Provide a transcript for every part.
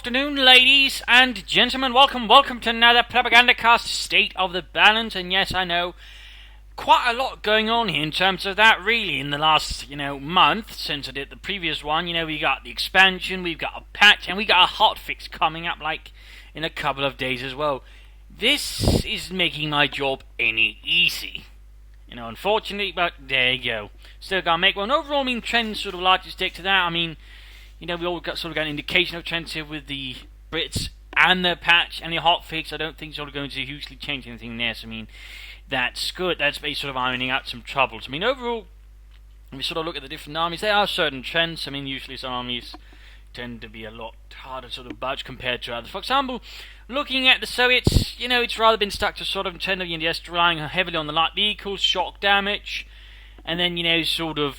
afternoon, ladies and gentlemen. Welcome to another Propagandacast State of the Balance. And yes, I know, quite a lot going on here in terms of that, really, in the last, month since I did the previous one. We got the expansion, we've got a patch, and we got a hotfix coming up, in a couple of days as well. This is making my job any easy. Unfortunately, but there you go. Still gotta make one. Overall, trends sort of largely stick to that. We all got got an indication of trends here with the Brits and the patch and the hotfix. I don't think it's going to hugely change anything there. So, that's good. That's basically sort of ironing out some troubles. Overall, when we sort of look at the different armies, there are certain trends. Usually some armies tend to be a lot harder to sort of budge compared to others. For example, looking at the Soviets, it's rather been stuck to sort of trend of just relying heavily on the light vehicles, shock damage, and then, in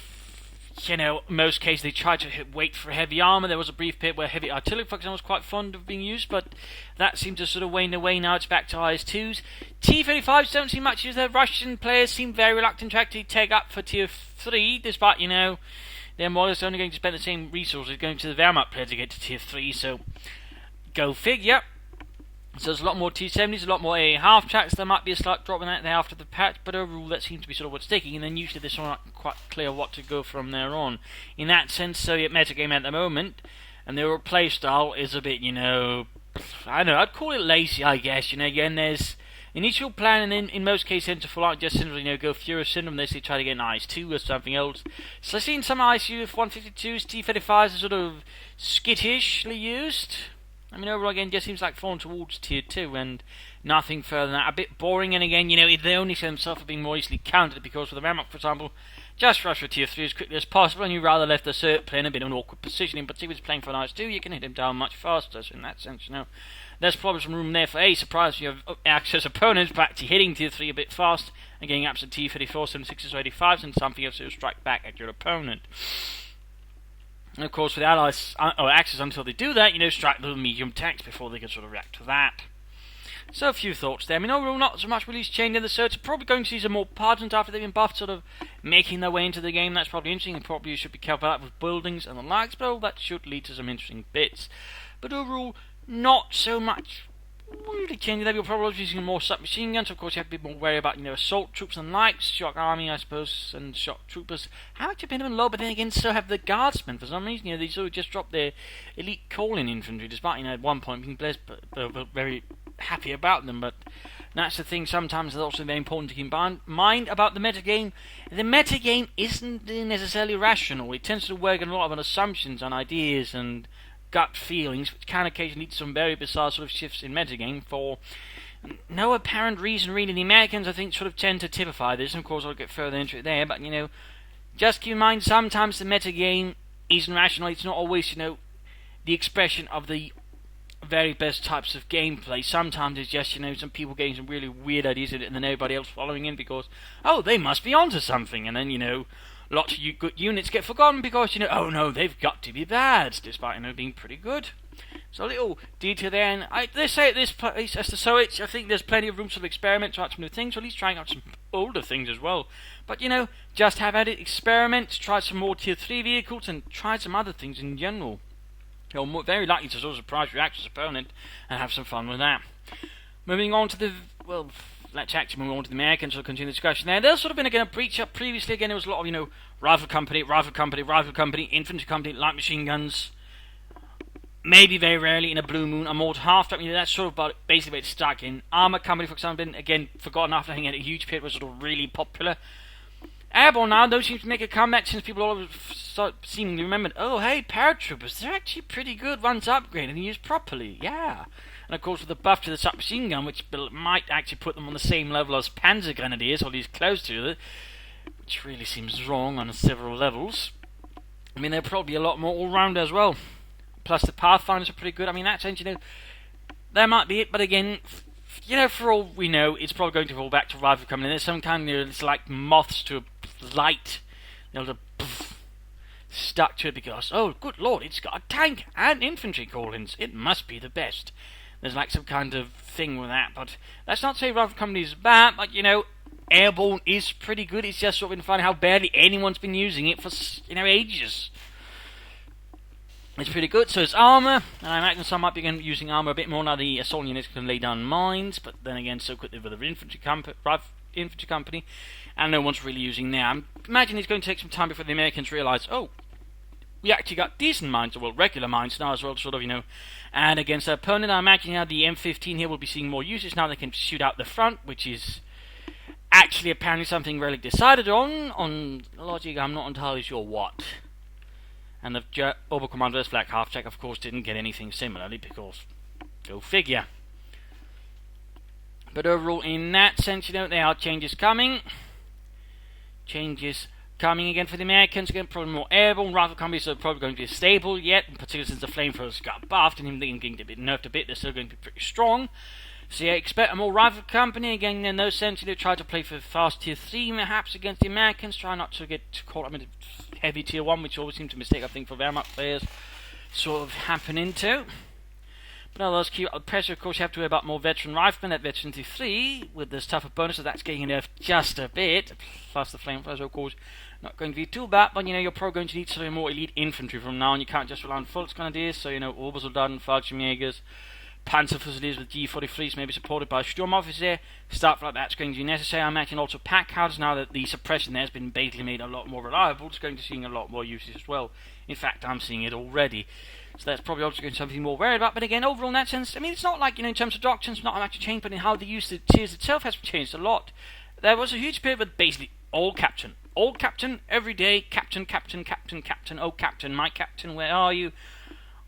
most cases they tried to wait for heavy armour. There was a brief period where heavy artillery, for example, was quite fond of being used, but that seemed to sort of wane away. Now it's back to IS-2s. T-35s don't seem much as the Russian players seem very reluctant to actually take up for Tier 3, despite, they're more or less only going to spend the same resources going to the Wehrmacht player to get to Tier 3, so go figure. So there's a lot more T-70s, a lot more AA half-tracks. There might be a slight drop in that there after the patch, but overall that seems to be sort of what's sticking, and then usually they're sort of not quite clear what to go from there on. In that sense, Soviet metagame at the moment, and their playstyle is a bit, I don't know, I'd call it lazy, I guess. Again, there's initial plan, and then in most cases tend to fall out just simply, go Furious Syndrome, unless they try to get an IS-2 or something else. So I've seen some ISU with 152s, T-35s are sort of skittishly used. Overall, again, just seems like falling towards Tier 2 and nothing further than that. A bit boring, and again, they only see themselves as being more easily countered because with the Wehrmacht, for example, just rush for Tier 3 as quickly as possible, and you rather left the Cert player in a bit of an awkward position. But if he's playing for an IS-2, you can hit him down much faster, so in that sense, there's probably some room there for a surprise if you have access opponents back to hitting Tier 3 a bit fast and getting up to T-34, 76s or 85s, and something else to strike back at your opponent. And of course, with Allies or Axis, until they do that, strike the medium tanks before they can sort of react to that. So a few thoughts there. Overall, not so much release change in the Certs. Probably going to see some more partisans after they've been buffed, sort of making their way into the game. That's probably interesting, and probably you should be careful with buildings and the likes, but that should lead to some interesting bits. But overall, not so much really changing there. You're probably using more submachine guns. Of course, you have to be more wary about, assault troops and likes, shock army, I suppose, and shock troopers. How much have been low, but then again, so have the guardsmen. For some reason, they sort of just dropped their elite calling infantry, despite, at one point being blessed, but very happy about them. But that's the thing. Sometimes it's also very important to keep in mind about the metagame. The metagame isn't necessarily rational. It tends to work on a lot of assumptions and ideas and gut feelings, which can occasionally lead to some very bizarre sort of shifts in metagame for no apparent reason, really. The Americans, I think, sort of tend to typify this, and of course I'll get further into it there, but, just keep in mind, sometimes the metagame isn't rational. It's not always, the expression of the very best types of gameplay. Sometimes it's just, some people getting some really weird ideas in it and then everybody else following in because, oh, they must be onto something, and then, lots of good units get forgotten because, oh no, they've got to be bad, despite, being pretty good. So a little detail there, and they say at this place, as the Soviets, I think there's plenty of room to experiment, try out some new things, or at least trying out some older things as well. But, just have at it, experiment, try some more Tier 3 vehicles, and try some other things in general. You're very likely to sort of surprise your Axis opponent and have some fun with that. Moving on to let's actually move on to the Americans. We'll continue the discussion there. There's sort of been again a breach up previously. Again, there was a lot of rifle company, infantry company, light machine guns. Maybe very rarely in a blue moon, a mortar half track. That's sort of basically where it's stuck in. Armor company, for example, been again forgotten after having had a huge period was sort of really popular. Airborne now don't seem to make a comeback since people all start seemingly remembered. Oh, hey, paratroopers, they're actually pretty good once upgraded and used properly. Yeah. And of course with the buff to the submachine gun, which might actually put them on the same level as Panzer Grenadiers, or at least close to it, which really seems wrong on several levels. They're probably a lot more all-round as well. Plus the Pathfinders are pretty good. That sense, that might be it, but again, for all we know, it's probably going to fall back to rifle company. There's some kind of, it's like moths to a light. Stuck to it because, oh, good lord, it's got a tank and infantry call-ins. It must be the best. There's some kind of thing with that, but that's not to say rifle company is bad, but, airborne is pretty good. It's just sort of been funny how barely anyone's been using it for, ages. It's pretty good. So it's armour, and I imagine some might be using armour a bit more now. The assault units can lay down mines, but then again, so quickly with the infantry company, and no one's really using there. I imagine it's going to take some time before the Americans realise, oh, we actually got decent mines, or well, regular mines now as well, sort of, and against their opponent. I imagine now the M15 here will be seeing more usage now. They can shoot out the front, which is actually apparently something really decided on logic. I'm not entirely sure what. And the Oberkommander's Black Half-Check, of course, didn't get anything similarly, because go figure. But overall, in that sense, there are changes coming. Changes coming again for the Americans. Again, probably more airborne. Rifle companies are probably going to be stable yet, particularly since the flamethrowers got buffed, and even they can get nerfed a bit, they're still going to be pretty strong. So yeah, expect a more rifle company. Again, in no sense, try to play for fast tier 3 perhaps against the Americans. Try not to get caught up in heavy tier 1, which always seems to mistake, I think, for Wehrmacht players sort of happen into. But otherwise, keep up the pressure. Of course, you have to worry about more veteran riflemen at veteran tier 3 with this tougher bonus, so that's getting nerfed just a bit. Plus the flamethrowers, of course, not going to be too bad, but you're probably going to need some more elite infantry from now on. You can't just rely on Volksgrenadiers, so Obersoldaten, Fallschirmjägers, Panzer Fusiliers with G43s, maybe supported by Sturmoffizier. Stuff like that's going to be necessary. I imagine also pack houses, now that the suppression there has been basically made a lot more reliable, it's going to seeing a lot more usage as well. In fact, I'm seeing it already. So that's probably also going to be something more worried about. But again, overall in that sense, I mean, it's not like, in terms of doctrines, not much change, but in how the use of the tiers itself has changed a lot. There was a huge period with basically all captain, every day, captain, oh captain, my captain, where are you?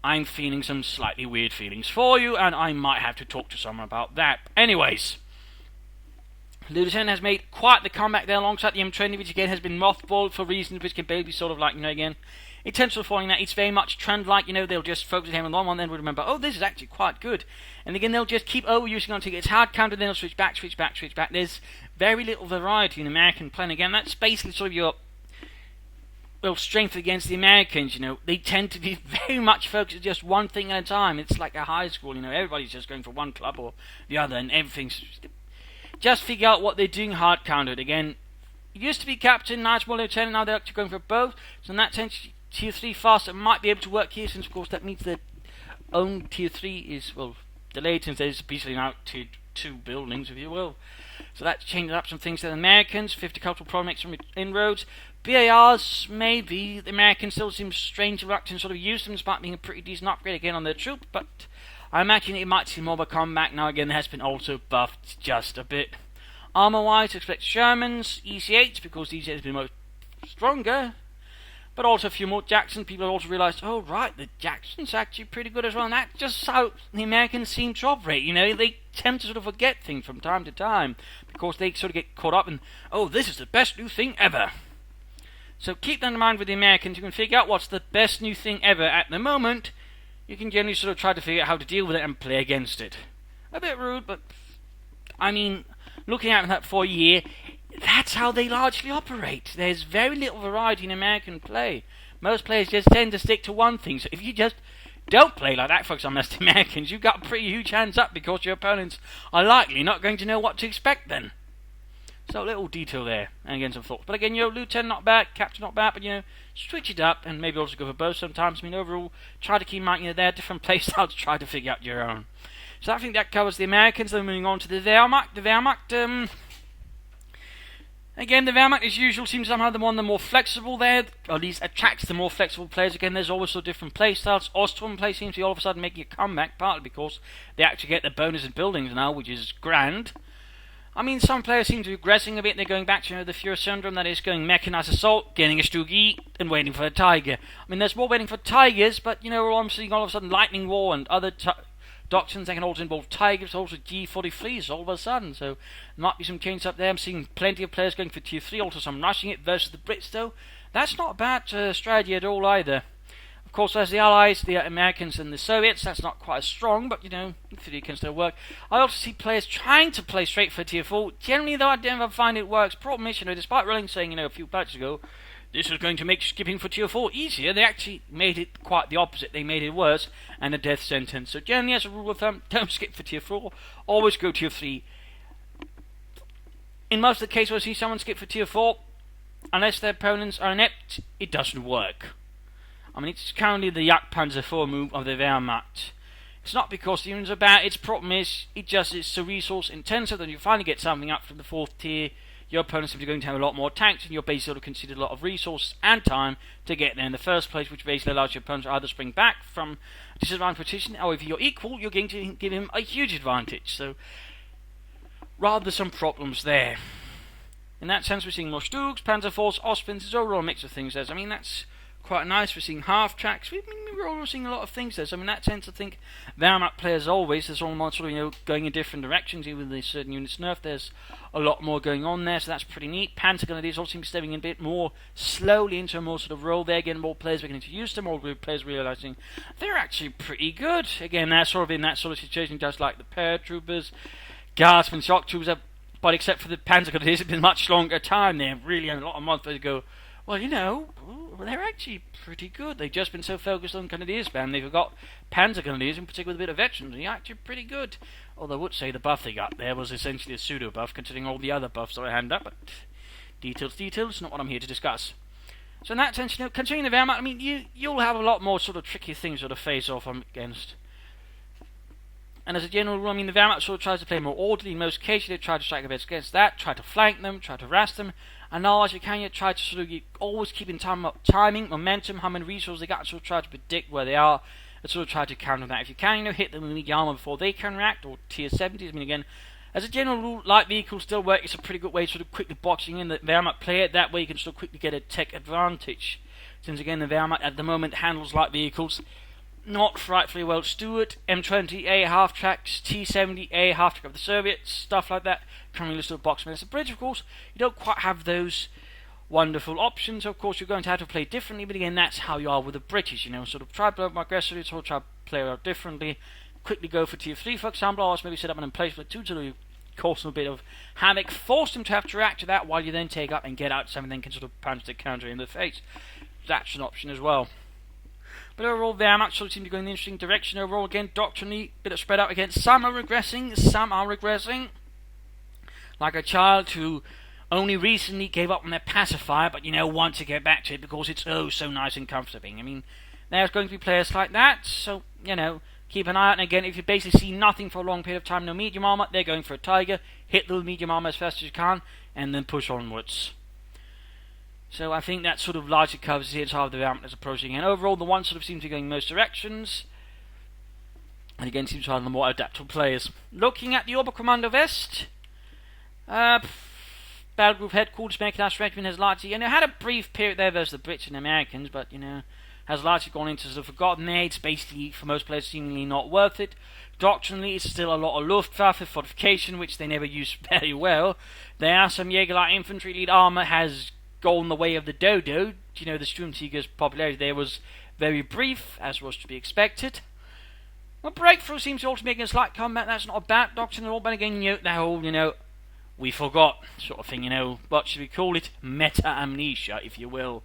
I'm feeling some slightly weird feelings for you, and I might have to talk to someone about that. Anyways, Lieutenant has made quite the comeback there alongside the M20, which again has been mothballed for reasons which can barely sort of like, again, intentional following that. It's very much trend-like, they'll just focus on one, then we'll remember, oh, this is actually quite good. And again, they'll just keep overusing until it gets hard counted, then they'll switch back. There's very little variety in American play. And again, that's basically sort of your strength against the Americans. They tend to be very much focused on just one thing at a time. It's like a high school, everybody's just going for one club or the other, and everything's just figure out what they're doing hard counted. Again, it used to be captain, nice more lieutenant, now they're actually going for both. So in that sense, tier 3 faster might be able to work here, since of course that means their own tier 3 is, well, delayed, since there's basically now tier 2 buildings, if you will. So that's changing up some things to the Americans. 50 cultural problem makes some inroads. BARs, maybe. The Americans still seem strange reluctant to sort of use them, despite being a pretty decent upgrade again on their troops, but I imagine it might see more of a comeback now. Again, there has been also buffed just a bit. Armor-wise, expect Shermans, EC8s, because EC8 has been most stronger, but also a few more Jackson. People have also realised, oh right, the Jackson's actually pretty good as well, and that's just how the Americans seem to operate. They tend to sort of forget things from time to time, because they sort of get caught up in, oh, this is the best new thing ever. So keep that in mind with the Americans. You can figure out what's the best new thing ever at the moment. You can generally sort of try to figure out how to deal with it and play against it. A bit rude, but I mean, looking at that for a year, that's how they largely operate. There's very little variety in American play. Most players just tend to stick to one thing. So if you just don't play like that, for example, as the Americans, you've got pretty huge hands up, because your opponents are likely not going to know what to expect then. So a little detail there, and again some thoughts. But again, Lieutenant not bad, Captain not bad, but switch it up, and maybe also go for both sometimes. I mean, overall, try to keep in mind, there are different playstyles to try to figure out your own. So I think that covers the Americans. Then moving on to the Wehrmacht. The Wehrmacht, again, the Wehrmacht, as usual, seems somehow the one the more flexible there, or at least attracts the more flexible players. Again, there's also different playstyles. Ostrom play seems to be all of a sudden making a comeback, partly because they actually get the bonus in buildings now, which is grand. I mean, some players seem to be regressing a bit. They're going back to the Fuhrer syndrome, that is, going mechanized assault, getting a Stug and waiting for a Tiger. I mean, there's more waiting for Tigers, but I'm seeing all of a sudden Lightning War and other doctrines that can also involve Tigers, also G43s all of a sudden. So there might be some changes up there. I'm seeing plenty of players going for tier 3, also some rushing it versus the Brits, though. That's not a bad strategy at all either. Of course, there's the Allies, the Americans, and the Soviets. That's not quite as strong, but, it can still work. I also see players trying to play straight for tier 4. Generally, though, I never find it works. Problem is, despite Rolling saying, a few patches ago, this is going to make skipping for tier 4 easier, they actually made it quite the opposite. They made it worse, and a death sentence. So generally, as a rule of thumb, don't skip for tier 4. Always go tier 3. In most of the cases where I see someone skip for tier 4, unless their opponents are inept, it doesn't work. I mean, it's currently the Jagdpanzer IV move of the Wehrmacht. It's not because the units are bad, its problem is, it's so resource intensive that you finally get something up from the 4th tier, your opponent's simply going to have a lot more tanks, and you're basically conceded a lot of resources and time to get there in the first place, which basically allows your opponent to either spring back from a disadvantaged position, or if you're equal, you're going to give him a huge advantage. So, rather some problems there. In that sense, we're seeing more Stugs, Panzer IVs, Ostwinds, it's overall a mix of things there. I mean, that's quite nice. We're seeing half tracks. We're all seeing a lot of things there. So in that sense, I think Wehrmacht players always, there's almost sort of, going in different directions. Even with certain units nerfed, there's a lot more going on there. So that's pretty neat. Panzer Grenadiers also seem to be stepping in a bit more slowly into a more sort of role there. Again, more players beginning to use them. More players realizing they're actually pretty good. Again, they're sort of in that sort of situation, just like the paratroopers, guardsmen, shock troopers. But except for the Panzer Grenadiers, it's been much longer time. They're really a lot of months ago. Well, they're actually pretty good. They've just been so focused on Grenadiers ban, they forgot Panzer Grenadiers, in particular with a bit of veterans. They're actually pretty good. Although I would say the buff they got there was essentially a pseudo buff, considering all the other buffs that I hand up. But details, not what I'm here to discuss. So in that sense, considering the Wehrmacht, I mean, you'll have a lot more sort of tricky things to face off against. And as a general rule, I mean, the Wehrmacht sort of tries to play more orderly in most cases. They try to strike against that, try to flank them, try to harass them, and all as you can, you try to sort of always keep in timing, momentum, how many resources they got, and sort of try to predict where they are, and sort of try to counter that. If you can, hit them with medium armor before they can react, or tier 70s. I mean, again, as a general rule, light vehicles still work. It's a pretty good way to sort of quickly boxing in the Wehrmacht player. That way you can still quickly get a tech advantage. Since again, the Wehrmacht at the moment handles light vehicles not frightfully well. Stuart, M20A half tracks, T70A half track of the Soviets, stuff like that. Currently listed with box against the British, of course. You don't quite have those wonderful options. Of course, you're going to have to play differently, but again, that's how you are with the British. Sort of try to play more aggressively, sort of try to play out differently. Quickly go for tier 3, for example, or maybe set up an emplacement 2 to cause them a bit of havoc, force them to have to react to that while you then take up and get out something, then can sort of punch the counter in the face. That's an option as well. But overall, the Wehrmacht sort of seem to go in an interesting direction. Overall, again, doctrinally, bit of spread out again. Some are regressing. Like a child who only recently gave up on their pacifier, but want to get back to it because it's so nice and comforting. I mean, there's going to be players like that, so, keep an eye out. And again, if you basically see nothing for a long period of time, no medium armor, they're going for a Tiger. Hit the medium armor as fast as you can, and then push onwards. So I think that sort of largely covers the entire of the Wehrmacht is approaching. And overall, the one sort of seems to be going most directions. And again, seems to have the more adaptable players. Looking at the Oberkommando West, Battle Group Headquarters, Mechanized Regiment has largely, had a brief period there versus the Brits and Americans, but, has largely gone into the forgotten age. Basically, for most players, seemingly not worth it. Doctrinally, it's still a lot of Luftwaffe, fortification, which they never use very well. There are some Jägerlight infantry. Lead armor has gone the way of the Dodo. The Sturmtiger's popularity there was very brief, as was to be expected. Well, Breakthrough seems to also make a slight comeback. That's not a bad doctrine at all, but again, that whole, we forgot sort of thing, what should we call it? Meta-amnesia, if you will.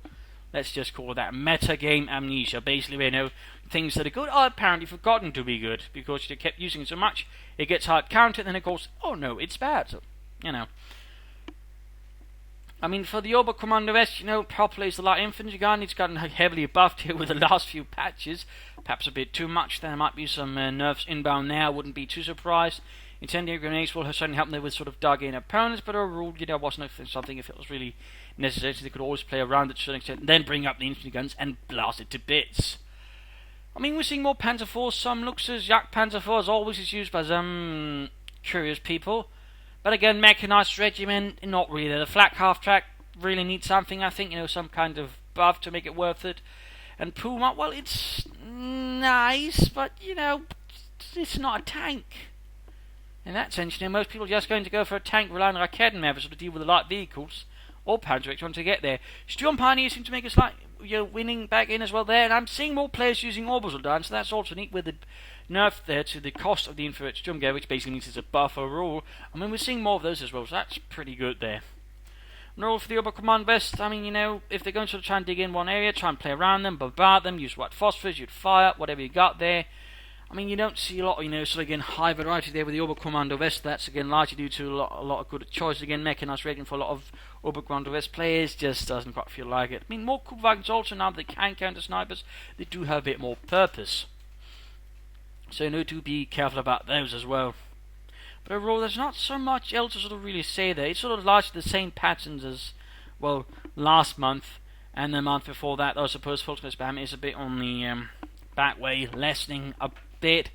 Let's just call it that. Meta-game amnesia. Basically, things that are good are apparently forgotten to be good, because you kept using it so much, it gets hard counted, and then of course, oh no, it's bad. So, I mean, for the Oberkommando West, properly is the light infantry gun. It's gotten heavily buffed here with the last few patches. Perhaps a bit too much. There might be some nerfs inbound now. Wouldn't be too surprised. Incendiary grenades will certainly help them with sort of dug-in opponents, but overall, wasn't something if it was really necessary. So they could always play around it to a certain extent, and then bring up the infantry guns and blast it to bits. I mean, we're seeing more Panzer IVs. Some looks as Jagdpanzer IV as always is used by some curious people. But again, Mechanized Regiment, not really. The flak half-track really needs something, I think, some kind of buff to make it worth it. And Puma, well, it's nice, but, it's not a tank. In that sense, most people are just going to go for a tank relying on Raketenwerfer to deal with the light vehicles, or Panzerich want to get there. Sturm Pioneers seem to make a slight winning back in as well there, and I'm seeing more players using Orbital, so that's also neat with the nerf there to the cost of the infrared Sturmgewehr, which basically means it's a buff overall. I mean, we're seeing more of those as well, so that's pretty good there. And all for the Oberkommando West, I mean, if they're going to try and dig in one area, try and play around them, bombard them, use white phosphorus, use fire, whatever you got there. I mean, you don't see a lot, sort of again high variety there with the Oberkommando West. That's again largely due to a lot of good choices. Again, mechanized rating for a lot of Oberkommando West players just doesn't quite feel like it. I mean, more Kubwagons also now that they can counter snipers, they do have a bit more purpose. So do be careful about those as well. But overall, there's not so much else to sort of really say there. It's sort of largely the same patterns as, well, last month and the month before that. Though I suppose Volkswagen spam is a bit on the back way, lessening a bit,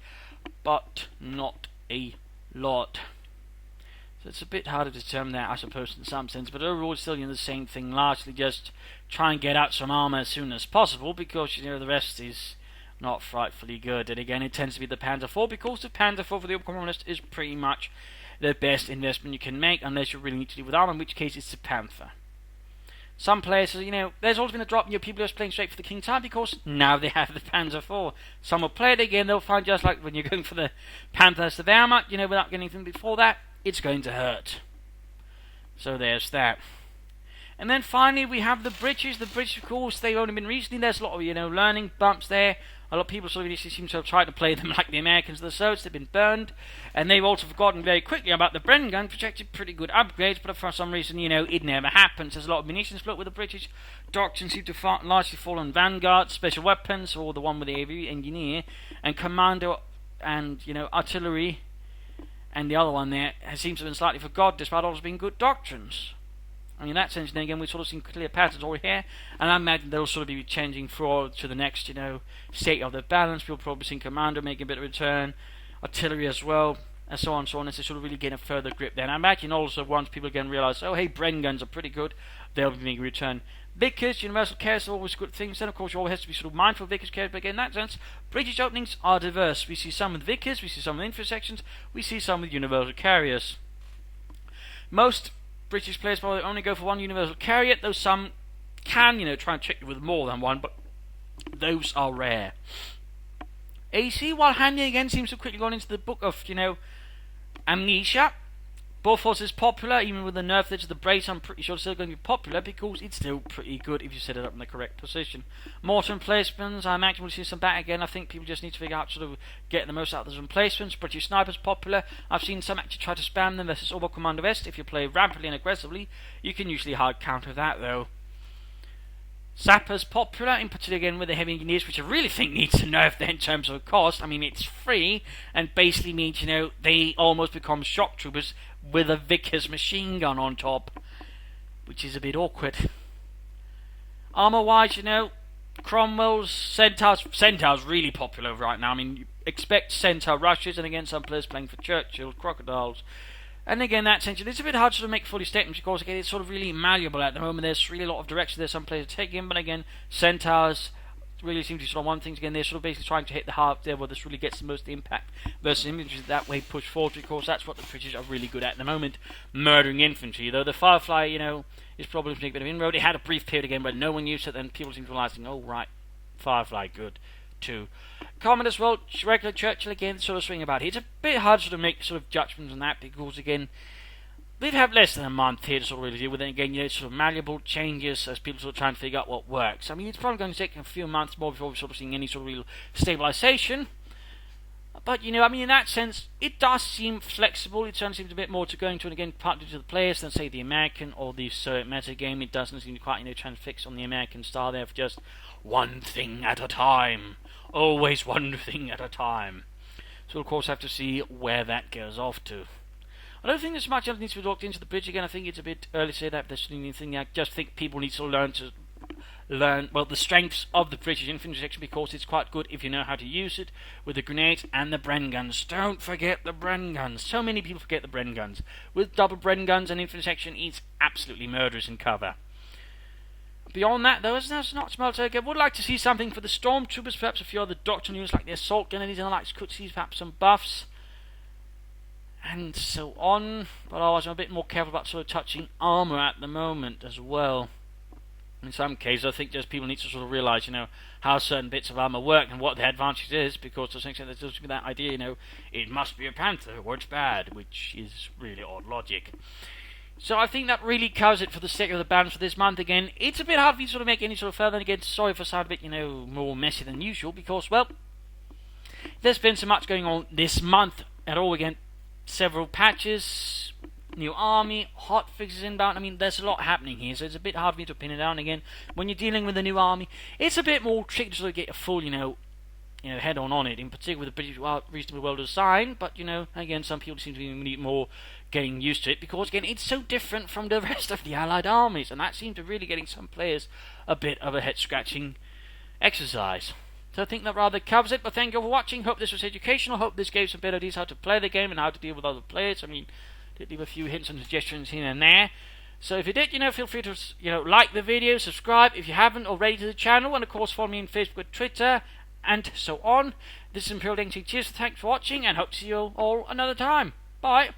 but not a lot. So it's a bit harder to determine that, I suppose, in some sense. But overall, it's still the same thing. Largely just try and get out some armor as soon as possible, because the rest is not frightfully good. And again, it tends to be the Panzer IV, because the Panzer IV for the Oberkommando is pretty much the best investment you can make, unless you really need to deal with armor, in which case it's the Panther. Some players, there's always been a drop in your people just playing straight for the King Time, because now they have the Panzer IV. Some will play it again, they'll find just like when you're going for the Panther as the Wehrmacht, without getting anything before that, it's going to hurt. So there's that. And then finally we have the British. The British, of course, they've only been recently. There's a lot of, learning bumps there. A lot of people sort of seem to have tried to play them like the Americans or the Soviets. They've been burned. And they've also forgotten very quickly about the Bren gun, which actually pretty good upgrades, but for some reason, it never happens. There's a lot of munitions split with the British. Doctrines seem to largely fall on Vanguard, special weapons, or the one with the AV engineer, and commando and, artillery. And the other one there seems to have been slightly forgotten, despite always being good doctrines. I mean, in that sense, then again, we've sort of seen clear patterns over here, and I imagine they'll sort of be changing forward to the next, state of the balance. We'll probably see Commando making a bit of a return, artillery as well, and so on, as they sort of really get a further grip there. And I imagine also once people again realise, oh, hey, Bren guns are pretty good, they'll be making a return. Vickers, universal carriers are always good things. Then, of course, you always have to be sort of mindful of Vickers carriers, but again, in that sense, British openings are diverse. We see some with Vickers, we see some with intersections, we see some with universal carriers. Most British players probably only go for one universal carrier, though some can, try and trick you with more than one, but those are rare. AC, while handy again, seems to have quickly gone into the book of, amnesia. Bofors is popular, even with the nerf there to the brace. I'm pretty sure it's still going to be popular, because it's still pretty good if you set it up in the correct position. Mortar emplacements, I imagine we'll see some back again. I think people just need to figure out sort of getting the most out of those emplacements. British snipers popular. I've seen some actually try to spam them versus Oberkommando West. If you play rapidly and aggressively, you can usually hard counter that though. Sappers popular, in particular again with the heavy engineers, which I really think needs to nerf there in terms of cost. I mean, it's free, and basically means, they almost become shock troopers with a Vickers machine gun on top, which is a bit awkward. Armor-wise, Cromwell's, Centaur's really popular right now. I mean, you expect Centaur rushes, and again, some players playing for Churchill, Crocodiles. And again, that sense, it's a bit hard to make fully statements because again, it's sort of really malleable at the moment. There's really a lot of direction there some players are taking, but again, Centaurs really seem to sort of want things. Again, they're sort of basically trying to hit the heart there where this really gets the most impact versus infantry that way push forward, because that's what the British are really good at the moment, murdering infantry. Though the Firefly, is probably making a bit of inroad. It had a brief period again where no one used it, then people seem to realize, oh right, Firefly, good too. Common as well, regular Churchill again, sort of swing about here. It's a bit hard to sort of make sort of judgments on that because again, we've had less than a month here to sort of really deal with it. Again, it's sort of malleable changes as people sort of try and figure out what works. I mean, it's probably going to take a few months more before we're sort of seeing any sort of real stabilization. But, in that sense, it does seem flexible. It certainly seems a bit more to going to, and again, partly to the players than, say, the American or the Soviet meta game. It doesn't seem to quite, transfix on the American style there for just one thing at a time. Always one thing at a time. So we'll, of course, have to see where that goes off to. I don't think there's much else needs to be looked into the bridge again. I think it's a bit early to say that there's anything. I just think people need to learn the strengths of the British infantry section, because it's quite good if you know how to use it with the grenades and the Bren guns. Don't forget the Bren guns. So many people forget the Bren guns. With double Bren guns and infantry section, it's absolutely murderous in cover. Beyond that, though, there's not much. I would like to see something for the Stormtroopers, perhaps a few other doctrine units like the Assault Gunners and the likes. Could see perhaps some buffs and so on. But otherwise, I'm a bit more careful about sort of touching armour at the moment as well. In some cases, I think just people need to sort of realise, how certain bits of armour work and what the advantage is, because to some extent there's just that idea, it must be a Panther or it's bad, which is really odd logic. So I think that really covers it for the sake of the balance for this month. Again, it's a bit hard for you to sort of make any sort of further, and again, sorry if I sound a bit, more messy than usual, because, well, there's been so much going on this month at all. Again, several patches, new army, hot fixes inbound. I mean, there's a lot happening here, so it's a bit hard for me to pin it down. Again, when you're dealing with a new army, it's a bit more tricky to sort of get a full, head on it. In particular, with the British are reasonably well designed, but again, some people seem to be more getting used to it because again, it's so different from the rest of the Allied armies, and that seems to really getting some players a bit of a head-scratching exercise. So I think that rather covers it. But thank you for watching. Hope this was educational. Hope this gave some better ideas how to play the game and how to deal with other players. I mean, did leave a few hints and suggestions here and there. So if you did, feel free to like the video, subscribe if you haven't already to the channel, and of course follow me on Facebook, Twitter, and so on. This is Imperial Dengsi. Cheers, thanks for watching, and hope to see you all another time. Bye.